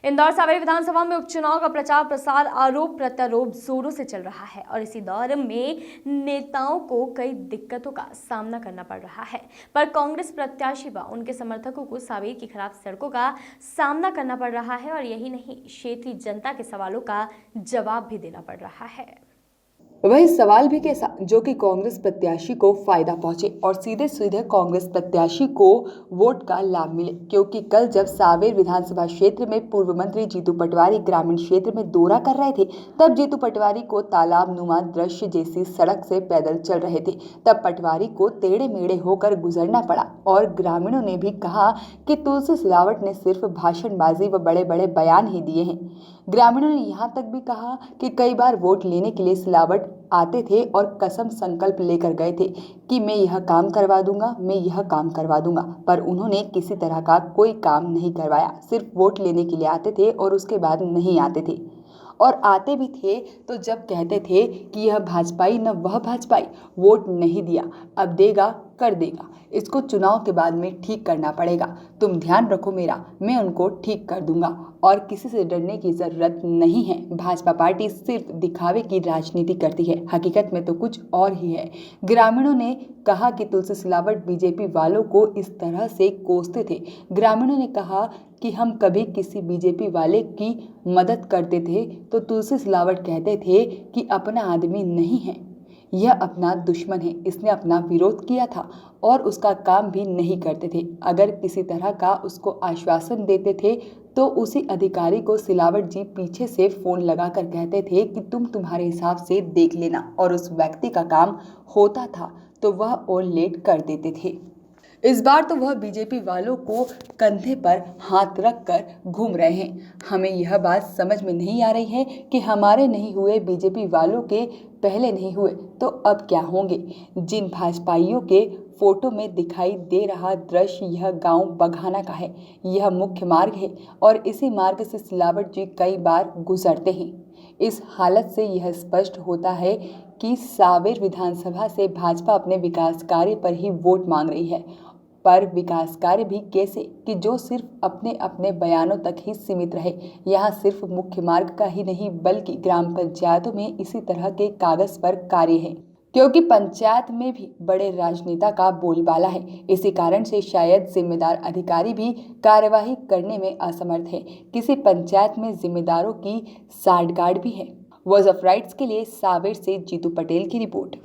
इंदौर सावेर विधानसभा में उपचुनाव का प्रचार प्रसार आरोप प्रत्यारोप जोरों से चल रहा है और इसी दौर में नेताओं को कई दिक्कतों का सामना करना पड़ रहा है। पर कांग्रेस प्रत्याशी व उनके समर्थकों को सावेर की खराब सड़कों का सामना करना पड़ रहा है और यही नहीं, क्षेत्रीय जनता के सवालों का जवाब भी देना पड़ रहा है। वही सवाल भी कैसा जो कि कांग्रेस प्रत्याशी को फायदा पहुंचे और सीधे सीधे कांग्रेस प्रत्याशी को वोट का लाभ मिले, क्योंकि कल जब सावेर विधानसभा क्षेत्र में पूर्व मंत्री जीतू पटवारी ग्रामीण क्षेत्र में दौरा कर रहे थे, तब जीतू पटवारी को तालाब नुमा दृश्य जैसी सड़क से पैदल चल रहे थे। तब पटवारी को टेढ़े मेढ़े होकर गुजरना पड़ा और ग्रामीणों ने भी कहा कि तुलसी सिलावट ने सिर्फ भाषणबाजी व बड़े बड़े बयान ही दिए हैं। ग्रामीणों ने यहाँ तक भी कहा कि कई बार वोट लेने के लिए सिलावट आते थे और कसम संकल्प लेकर गए थे कि मैं यह काम करवा दूंगा, मैं यह काम करवा दूंगा, पर उन्होंने किसी तरह का कोई काम नहीं करवाया। सिर्फ वोट लेने के लिए आते थे और उसके बाद नहीं आते थे, और आते भी थे तो जब कहते थे कि यह भाजपाई न वह भाजपाई, वोट नहीं दिया, अब देगा कर देगा, इसको चुनाव के बाद में ठीक करना पड़ेगा, तुम ध्यान रखो मेरा, मैं उनको ठीक कर दूंगा और किसी से डरने की जरूरत नहीं है। भाजपा पार्टी सिर्फ दिखावे की राजनीति करती है, हकीकत में तो कुछ और ही है। ग्रामीणों ने कहा कि तुलसी सिलावट बीजेपी वालों को इस तरह से कोसते थे। ग्रामीणों ने कहा कि हम कभी किसी बीजेपी वाले की मदद करते थे तो तुलसी सिलावट कहते थे कि अपना आदमी नहीं है, यह अपना दुश्मन है, इसने अपना विरोध किया था, और उसका काम भी नहीं करते थे। अगर किसी तरह का उसको आश्वासन देते थे तो उसी अधिकारी को सिलावट जी पीछे से फोन लगाकर कहते थे कि तुम तुम्हारे हिसाब से देख लेना, और उस व्यक्ति का काम होता था तो वह और लेट कर देते थे। इस बार तो वह बीजेपी वालों को कंधे पर हाथ रख कर घूम रहे हैं। हमें यह बात समझ में नहीं आ रही है कि हमारे नहीं हुए बीजेपी वालों के पहले नहीं हुए तो अब क्या होंगे। जिन भाजपाइयों के फोटो में दिखाई दे रहा दृश्य यह गांव बघाना का है, यह मुख्य मार्ग है और इसी मार्ग से सिलावट जी कई बार गुजरते हैं। इस हालत से यह स्पष्ट होता है कि सावेर विधानसभा से भाजपा अपने विकास कार्य पर ही वोट मांग रही है, पर विकास कार्य भी कैसे कि जो सिर्फ अपने अपने बयानों तक ही सीमित रहे। यहाँ सिर्फ मुख्य मार्ग का ही नहीं बल्कि ग्राम पंचायतों में इसी तरह के कागज पर कार्य है, क्योंकि पंचायत में भी बड़े राजनेता का बोलबाला है। इसी कारण से शायद जिम्मेदार अधिकारी भी कार्यवाही करने में असमर्थ है। किसी पंचायत में जिम्मेदारों की साठगांठ भी है। वॉइस ऑफ राइट्स के लिए सावेर से जीतू पटेल की रिपोर्ट।